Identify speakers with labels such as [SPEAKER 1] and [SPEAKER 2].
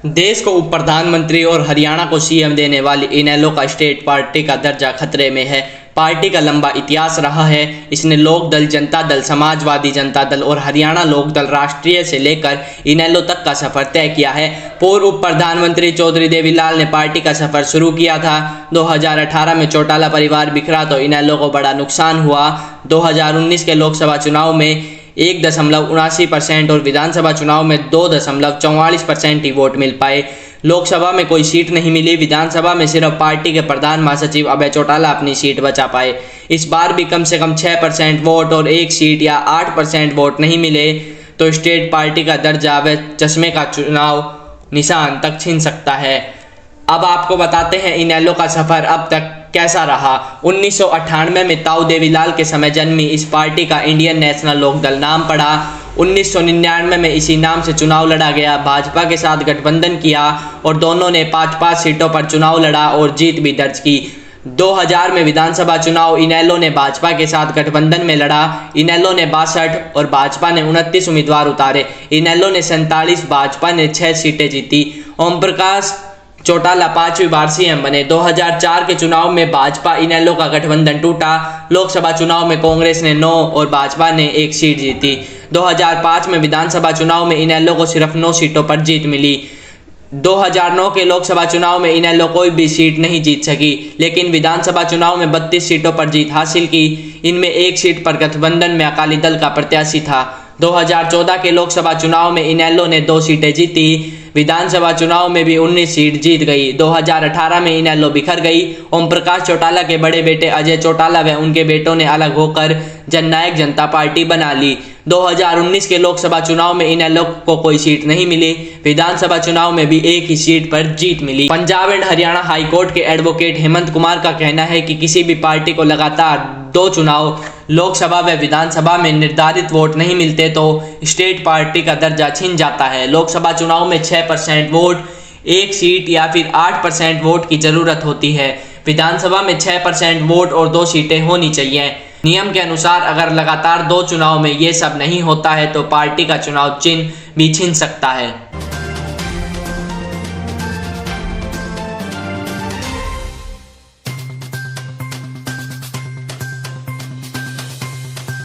[SPEAKER 1] देश को उप प्रधानमंत्री और हरियाणा को सीएम देने वाली इनेलो का स्टेट पार्टी का दर्जा खतरे में है। पार्टी का लंबा इतिहास रहा है। इसने लोक दल, जनता दल, समाजवादी जनता दल और हरियाणा लोक दल राष्ट्रीय से लेकर इनेलो तक का सफर तय किया है। पूर्व उप प्रधानमंत्री चौधरी देवीलाल ने पार्टी का सफर शुरू किया था। 2018 में चौटाला परिवार बिखरा तो इनेलो को बड़ा नुकसान हुआ। 2019 के लोकसभा चुनाव में 1.79% और विधानसभा चुनाव में 2.44% ही वोट मिल पाए। लोकसभा में कोई सीट नहीं मिली। विधानसभा में सिर्फ पार्टी के प्रधान महासचिव अभय चौटाला अपनी सीट बचा पाए। इस बार भी कम से कम 6% वोट और एक सीट या 8% वोट नहीं मिले तो स्टेट पार्टी का दर्जा व चश्मे का चुनाव निशान तक छीन सकता है। अब आपको बताते हैं इनेलो का सफर अब तक कैसा रहा। 1998 में ताऊ देवीलाल के समय जन्मी इस पार्टी का इंडियन नेशनल लोकदल नाम पड़ा। 1999 में इसी नाम से चुनाव लड़ा गया। भाजपा के साथ गठबंधन किया और दोनों ने 5-5 सीटों पर चुनाव लड़ा और जीत भी दर्ज की। 2000 में विधानसभा चुनाव इनेलो ने भाजपा के साथ गठबंधन में लड़ा। इनेलो ने 62 और भाजपा ने 29 उम्मीदवार उतारे। इनेलो ने 47, भाजपा ने 6 सीटें जीती। ओम प्रकाश चौटाला 5वीं बार सीएम बने। 2004 के चुनाव में भाजपा इनेलो का गठबंधन टूटा। लोकसभा चुनाव में कांग्रेस ने 9 और भाजपा ने 1 सीट जीती। 2005 में विधानसभा चुनाव में इनेलो को सिर्फ 9 सीटों पर जीत मिली। 2009 के लोकसभा चुनाव में इनेलो कोई भी सीट नहीं जीत सकी, लेकिन विधानसभा चुनाव में 32 सीटों पर जीत हासिल की। इनमें 1 सीट पर गठबंधन में अकाली दल का प्रत्याशी था। 2014 के लोकसभा चुनाव में इनेलो ने 2 सीटें जीती। विधानसभा चुनाव में भी 19 सीट जीत गई। 2018 में इनेलो बिखर गई। ओम प्रकाश चौटाला के बड़े बेटे अजय चौटाला व उनके बेटों ने अलग होकर जननायक जनता पार्टी बना ली। 2019 के लोकसभा चुनाव में इनेलो को कोई सीट नहीं मिली। विधानसभा चुनाव में भी 1 ही सीट पर जीत मिली। पंजाब एंड हरियाणा हाईकोर्ट के एडवोकेट हेमंत कुमार का कहना है कि किसी भी पार्टी को लगातार 2 चुनाव लोकसभा व विधानसभा में निर्धारित वोट नहीं मिलते तो स्टेट पार्टी का दर्जा छिन जाता है। लोकसभा चुनाव में 6% वोट, 1 सीट या फिर 8% वोट की जरूरत होती है। विधानसभा में 6% वोट और 2 सीटें होनी चाहिए। नियम के अनुसार अगर लगातार 2 चुनाव में ये सब नहीं होता है तो पार्टी का चुनाव चिन्ह भी छिन सकता है।